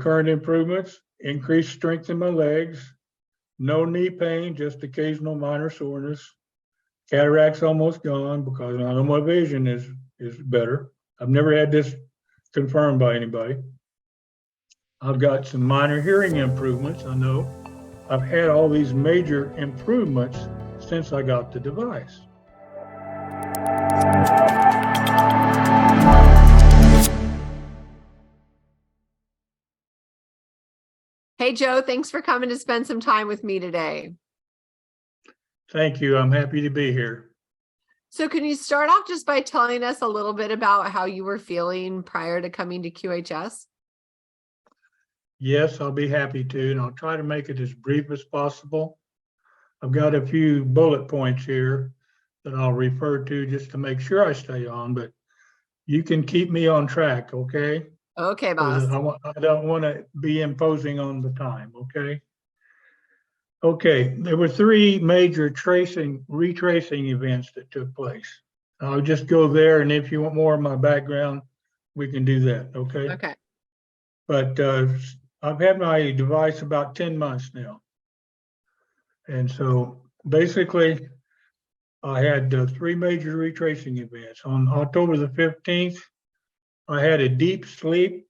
current improvements: increased strength in my legs, no knee pain, just occasional minor soreness. Cataracts almost gone because I know my vision is better. I've never had this confirmed by anybody. I've got some minor hearing improvements. I know I've had all these major improvements since I got the device. Hey, Joe, thanks for coming to spend some time with me today. Thank you. I'm happy to be here. So can you start off just by telling us a little bit about how you were feeling prior to coming to QHS? Yes, I'll be happy to, and I'll try to make it as brief as possible. I've got a few bullet points here that I'll refer to just to make sure I stay on, but you can keep me on track, okay? Okay, boss. I don't want to be imposing on the time, okay? Okay, there were three major retracing events that took place. I'll just go there, and if you want more of my background, we can do that, okay? Okay. But I've had my device about 10 months now. And so basically, I had three major retracing events. On October the 15th, I had a deep sleep,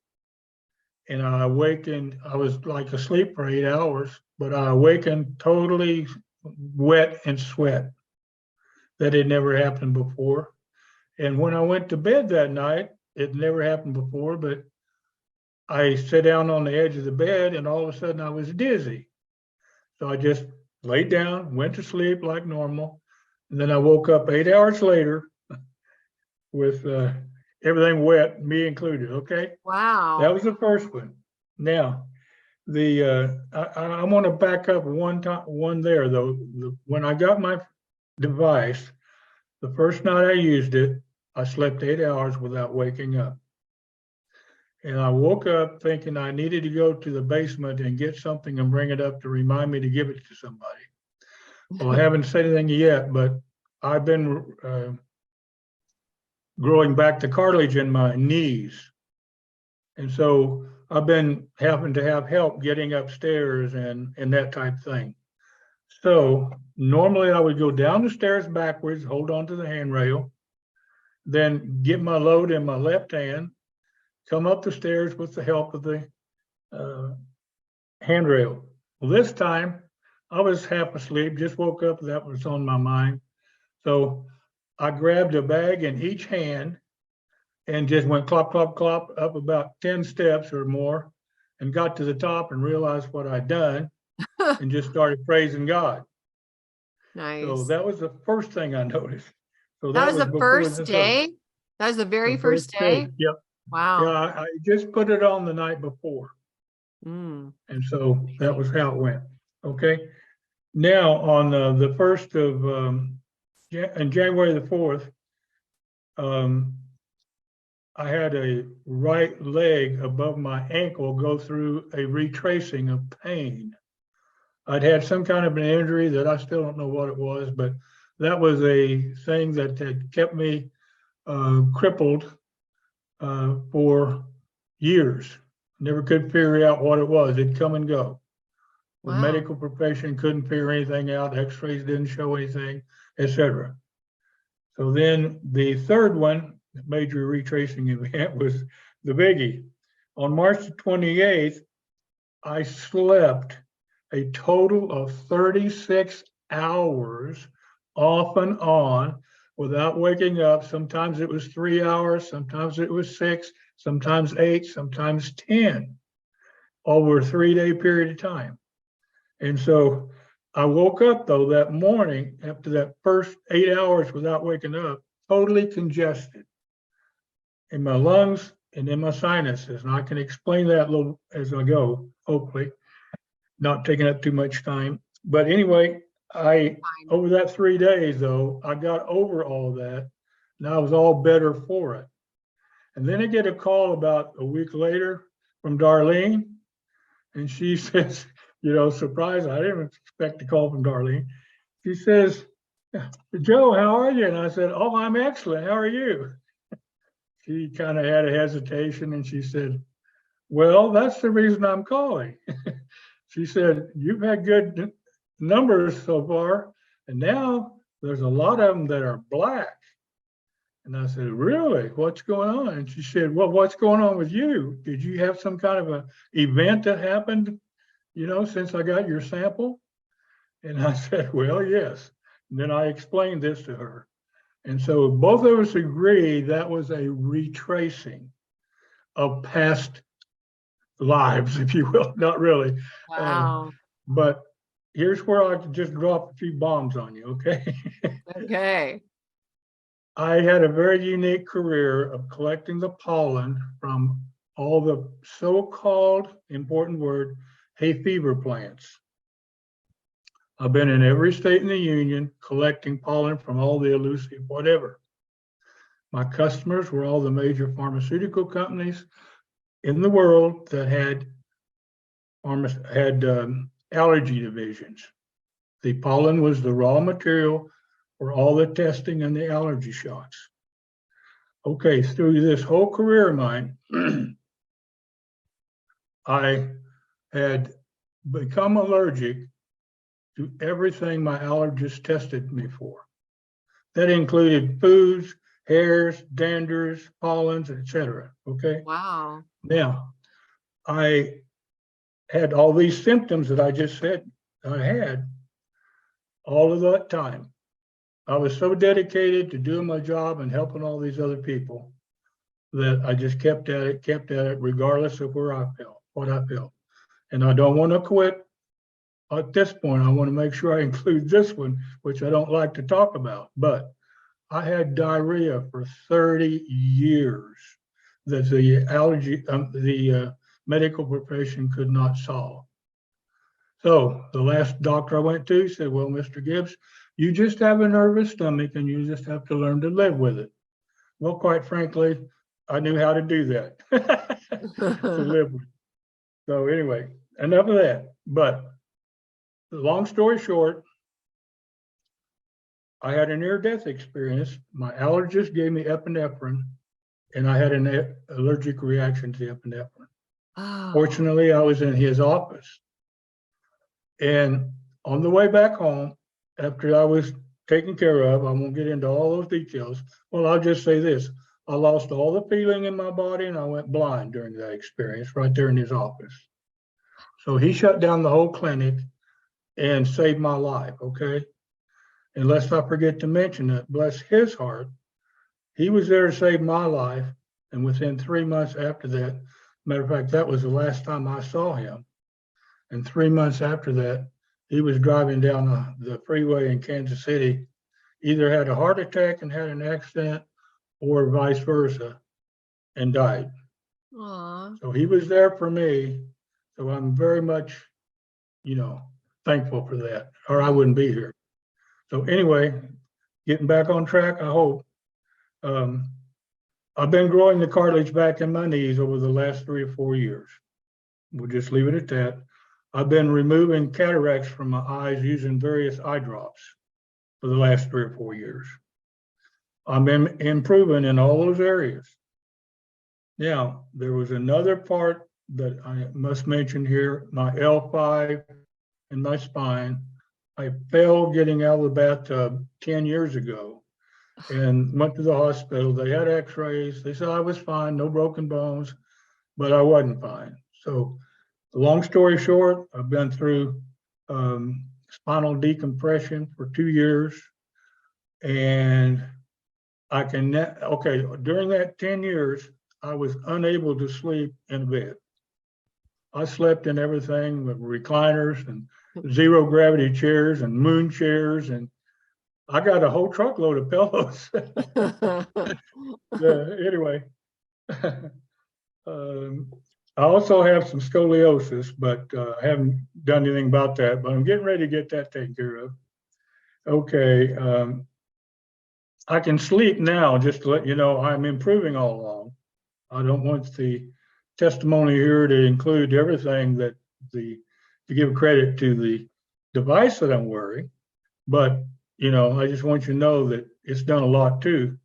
and I awakened. I was like asleep for 8 hours, but I awakened totally wet and sweat. That had never happened before. And when I went to bed that night, it never happened before, but I sat down on the edge of the bed, and all of a sudden I was dizzy. So I just laid down, went to sleep like normal, and then I woke up 8 hours later with everything wet, me included. Okay. Wow. That was the first one. Now, I want to back up one there though. When I got my device, the first night I used it, I slept 8 hours without waking up. And I woke up thinking I needed to go to the basement and get something and bring it up to remind me to give it to somebody. Well, I haven't said anything yet, but I've been growing back the cartilage in my knees. And so I've been having to have help getting upstairs and that type of thing. So normally I would go down the stairs backwards, hold on to the handrail, then get my load in my left hand, come up the stairs with the help of the handrail. Well, this time I was half asleep, just woke up, that was on my mind. So I grabbed a bag in each hand and just went clop, clop, clop up about 10 steps or more and got to the top and realized what I'd done and just started praising God. Nice. So that was the first thing I noticed. So that was the first day? That was the very first day? Yep. Wow. Yeah, I just put it on the night before. And so that was how it went. Okay. Now on the 1st of, and January the 4th, I had a right leg above my ankle go through a retracing of pain. I'd had some kind of an injury that I still don't know what it was, but that was a thing that had kept me crippled for years. Never could figure out what it was. It'd come and go. The medical profession couldn't figure anything out. X-rays didn't show anything, etc. So then the third one, the major retracing event, was the biggie. On March 28th, I slept a total of 36 hours off and on without waking up. Sometimes it was 3 hours, sometimes it was 6, sometimes 8, sometimes 10, over a 3-day period of time. And so I woke up though that morning after that first 8 hours without waking up, totally congested in my lungs and in my sinuses. And I can explain that a little as I go, hopefully, not taking up too much time. But anyway, over that 3 days though, I got over all of that and I was all better for it. And then I get a call about a week later from Darlene, and she says, you know, surprise, I didn't expect a call from Darlene. She says, Joe, how are you? And I said, oh, I'm excellent. How are you? She kind of had a hesitation and she said, Well, that's the reason I'm calling. She said, you've had good numbers so far, and now there's a lot of them that are black. And I said, really? What's going on? And she said, well, what's going on with you? Did you have some kind of a event that happened, since I got your sample? And I said, well, yes. And then I explained this to her. And so both of us agreed that was a retracing of past lives, if you will. Not really. Wow. But here's where I could just drop a few bombs on you, okay? Okay. I had a very unique career of collecting the pollen from all the so-called, important word, hay fever plants. I've been in every state in the union collecting pollen from all the elusive whatever. My customers were all the major pharmaceutical companies in the world that had allergy divisions. The pollen was the raw material for all the testing and the allergy shots. Okay, through this whole career of mine, I had become allergic to everything my allergist tested me for. That included foods, hairs, danders, pollens, etc. Okay. Wow. Now, I had all these symptoms that I just said I had all of that time. I was so dedicated to doing my job and helping all these other people that I just kept at it, regardless of where I felt, what I felt. And I don't want to quit. At this point, I want to make sure I include this one, which I don't like to talk about, but I had diarrhea for 30 years that the medical profession could not solve. So the last doctor I went to said, well, Mr. Gibbs, you just have a nervous stomach and you just have to learn to live with it. Well, quite frankly, I knew how to do that, to live with. So anyway, enough of that. But long story short, I had a near-death experience. My allergist gave me epinephrine, and I had an allergic reaction to the epinephrine. Oh. Fortunately, I was in his office. And on the way back home, after I was taken care of, I won't get into all those details. Well, I'll just say this. I lost all the feeling in my body and I went blind during that experience right there in his office. So he shut down the whole clinic and saved my life, okay? And lest I forget to mention that, bless his heart, he was there to save my life. And within 3 months after that, matter of fact, that was the last time I saw him. And 3 months after that, he was driving down the freeway in Kansas City, either had a heart attack and had an accident or vice versa and died. Aww. So he was there for me. So I'm very much, thankful for that, or I wouldn't be here. So anyway, getting back on track, I hope. I've been growing the cartilage back in my knees over the last 3 or 4 years. We'll just leave it at that. I've been removing cataracts from my eyes using various eye drops for the last 3 or 4 years. I've been improving in all those areas. Now, there was another part that I must mention here, my L5 and my spine. I fell getting out of the bathtub 10 years ago and went to the hospital. They had x-rays. They said I was fine, no broken bones, but I wasn't fine. So long story short, I've been through spinal decompression for 2 years. And during that 10 years, I was unable to sleep in bed. I slept in everything with recliners and zero gravity chairs and moon chairs, and I got a whole truckload of pillows. Anyway, I also have some scoliosis, but I haven't done anything about that, but I'm getting ready to get that taken care of. Okay, I can sleep now, just to let you know, I'm improving all along. I don't want the testimony here to include everything that to give credit to the device that I'm wearing, but I just want you to know that it's done a lot too.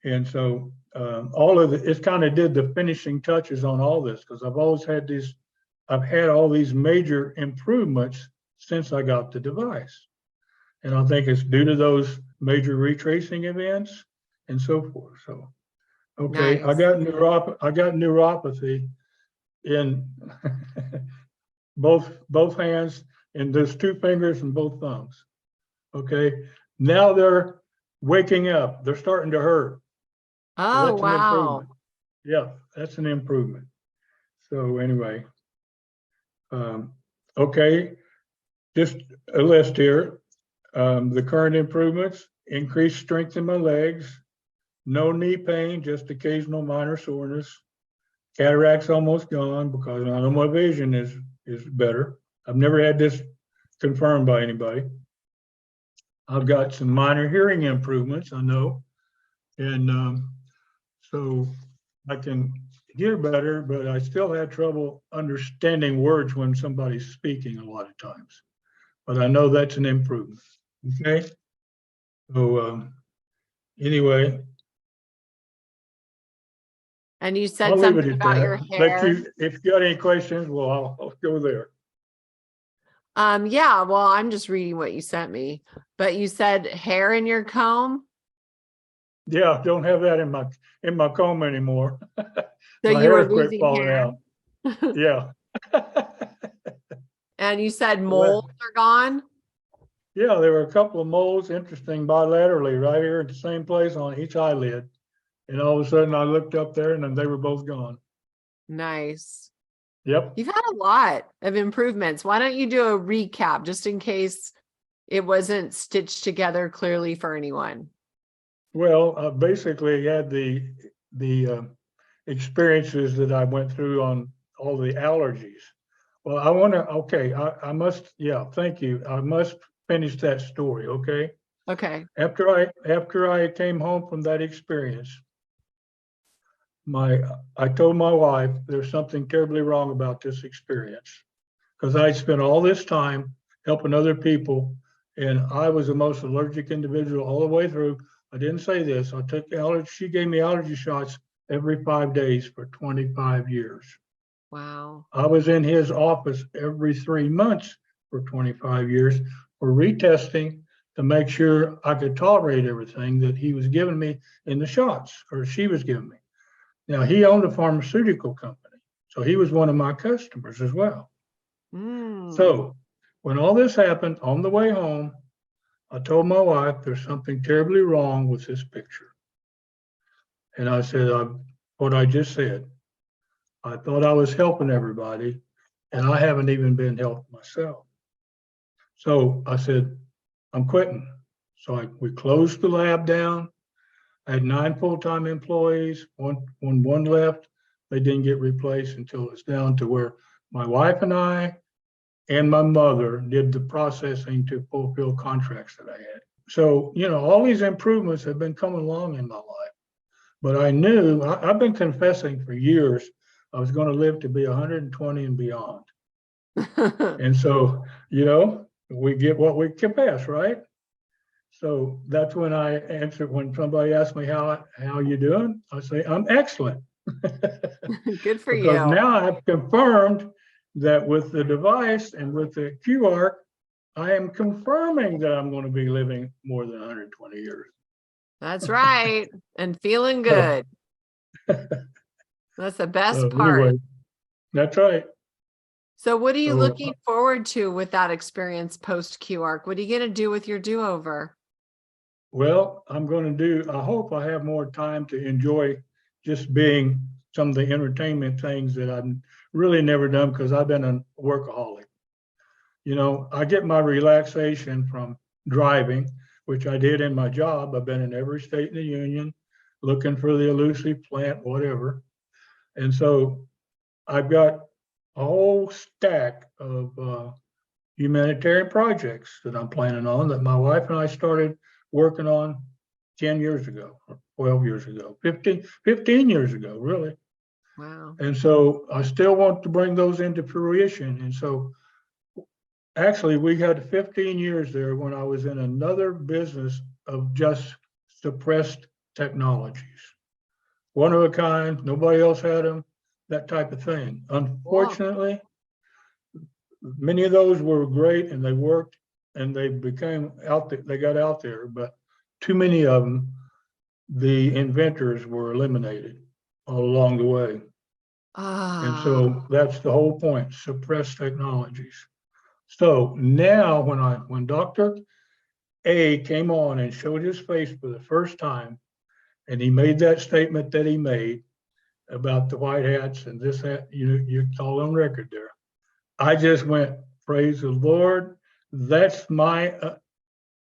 And so all of it kind of did the finishing touches on all this, because I've had all these major improvements since I got the device. And I think it's due to those major retracing events and so forth. So, okay, Nice. I got neuropathy in both hands, and there's 2 fingers and both thumbs. Okay, now they're waking up. They're starting to hurt. So Oh, that's an wow. improvement. Yeah, that's an improvement. So anyway, okay, just a list here. The current improvements: increased strength in my legs, no knee pain, just occasional minor soreness. Cataracts almost gone because I know my vision is better. I've never had this confirmed by anybody. I've got some minor hearing improvements, I know, and so I can hear better, but I still had trouble understanding words when somebody's speaking a lot of times. But I know that's an improvement. Okay. So anyway, And you said I'll leave it something at about that. your hair. If you got any questions, well, I'll go there. Yeah, well, I'm just reading what you sent me, but you said hair in your comb. Yeah, don't have that in my comb anymore. So My you were hair quit losing falling hair. out. Yeah. And you said Well, moles are gone. yeah, there were a couple of moles, interesting, bilaterally, right here at the same place on each eyelid. And all of a sudden I looked up there and then they were both gone. Nice. Yep. You've had a lot of improvements. Why don't you do a recap just in case it wasn't stitched together clearly for anyone? Well, basically had the experiences that I went through on all the allergies. Well, I must, yeah, thank you. I must finish that story, okay? Okay. After I came home from that experience, I told my wife there's something terribly wrong about this experience, because I spent all this time helping other people, and I was the most allergic individual all the way through. I didn't say this. I took allergy. She gave me allergy shots every 5 days for 25 years. Wow. I was in his office every 3 months for 25 years for retesting to make sure I could tolerate everything that he was giving me in the shots, or she was giving me. Now, he owned a pharmaceutical company, so he was one of my customers as well. So when all this happened on the way home, I told my wife there's something terribly wrong with this picture. And I said, what I just said. I thought I was helping everybody, and I haven't even been helped myself. So I said, I'm quitting. So we closed the lab down. I had 9 full-time employees. When one left, they didn't get replaced until it's down to where my wife and I and my mother did the processing to fulfill contracts that I had. So, all these improvements have been coming along in my life. But I knew, I've been confessing for years, I was going to live to be 120 and beyond. And so, we get what we confess, right? So that's when I answer, when somebody asks me how you doing, I say, I'm excellent. Good for you. Because now I've confirmed that with the device and with the QR, I am confirming that I'm going to be living more than 120 years. That's right. And feeling good. That's the best part. Anyway, that's right. So what are you looking forward to with that experience post QR? What are you going to do with your do-over? Well, I hope I have more time to enjoy just being some of the entertainment things that I've really never done, because I've been a workaholic. I get my relaxation from driving, which I did in my job. I've been in every state in the union, looking for the elusive plant, whatever. And so I've got a whole stack of humanitarian projects that I'm planning on, that my wife and I started working on 10 years ago, or 12 years ago, 15 years ago, really. Wow. And so I still want to bring those into fruition. And so actually we had 15 years there when I was in another business of just suppressed technologies. one of a kind, nobody else had them, that type of thing. Cool. Unfortunately, many of those were great and they worked and they became out there, they got out there, but too many of them, the inventors were eliminated all along the way. And Ah, so that's the whole point, suppress technologies. So now when Dr. A came on and showed his face for the first time, and he made that statement that he made about the white hats and this, that, you all on record there. I just went, praise the Lord. That's my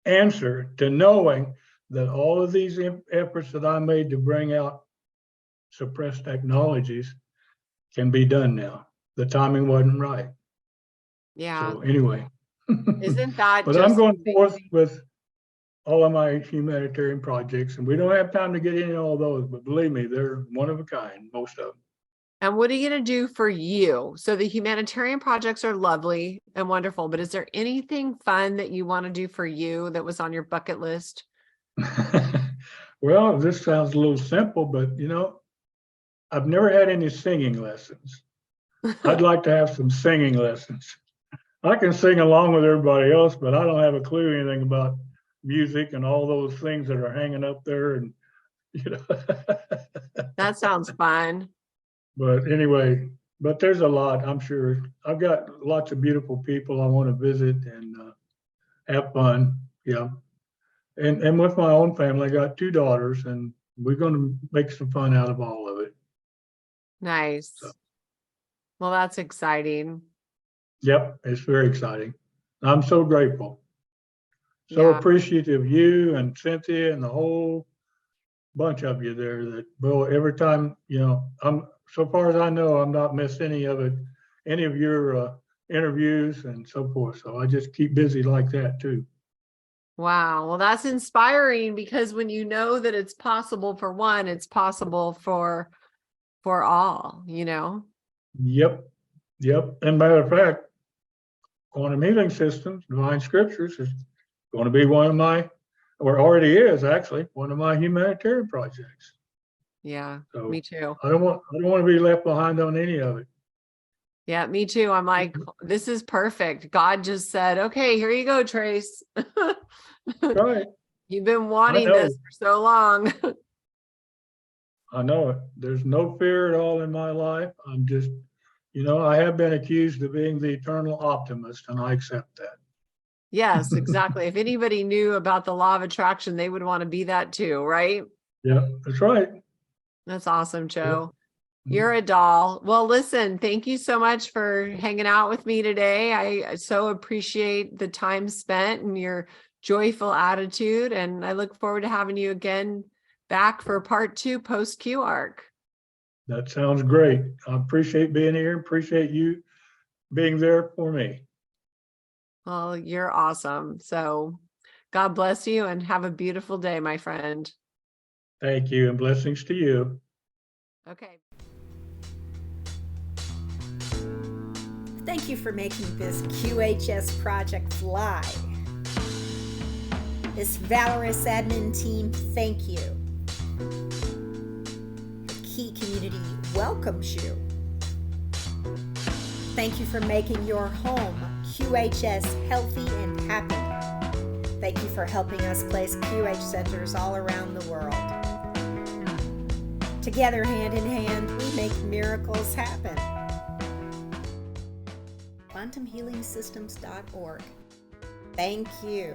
answer to knowing that all of these efforts that I made to bring out suppressed technologies can be done now. The timing wasn't right. yeah. So anyway. Isn't that But I'm just going forth amazing? with all of my humanitarian projects, and we don't have time to get into all those, but believe me, they're one of a kind, most of them. And what are you going to do for you? So the humanitarian projects are lovely and wonderful, but is there anything fun that you want to do for you that was on your bucket list? Well, this sounds a little simple, but I've never had any singing lessons. I'd like to have some singing lessons. I can sing along with everybody else, but I don't have a clue anything about music and all those things that are hanging up there. And, That sounds fun. but anyway, but there's a lot, I'm sure. I've got lots of beautiful people I want to visit and have fun. Yeah. And with my own family, I got 2 daughters, and we're going to make some fun out of all of it. Nice. So. Well, that's exciting. Yep, it's very exciting. I'm so grateful. So Yeah. appreciative of you and Cynthia and the whole bunch of you there that, well, every time, I'm, so far as I know, I'm not missed any of it, any of your interviews and so forth. So I just keep busy like that too. Wow. Well, that's inspiring because when you know that it's possible for one, it's possible for all, Yep. And matter of fact, quantum healing systems, divine scriptures is going to be one of my, or already is actually one of my humanitarian projects. Yeah, So me too. I don't want to be left behind on any of it. Yeah, me too. I'm like, this is perfect. God just said, okay, here you go, Trace. Right. You've been I wanting know. this for so long. I know it. There's no fear at all in my life. I'm just, I have been accused of being the eternal optimist, and I accept that. Yes, exactly. If anybody knew about the law of attraction, they would want to be that too, right? Yeah, that's right. That's awesome, Joe. Yeah. You're a doll. Well, listen, thank you so much for hanging out with me today. I so appreciate the time spent and your joyful attitude. And I look forward to having you again back for part 2 post Q arc. That sounds great. I appreciate being here. Appreciate you being there for me. Well, you're awesome. So God bless you and have a beautiful day, my friend. Thank you, and blessings to you. Okay. Thank you for making this QHS project fly. This valorous admin team, thank you. The Key community welcomes you. Thank you for making your home QHS healthy and happy. Thank you for helping us place QH centers all around the world. Together, hand in hand, we make miracles happen. QuantumHealingSystems.org. Thank you.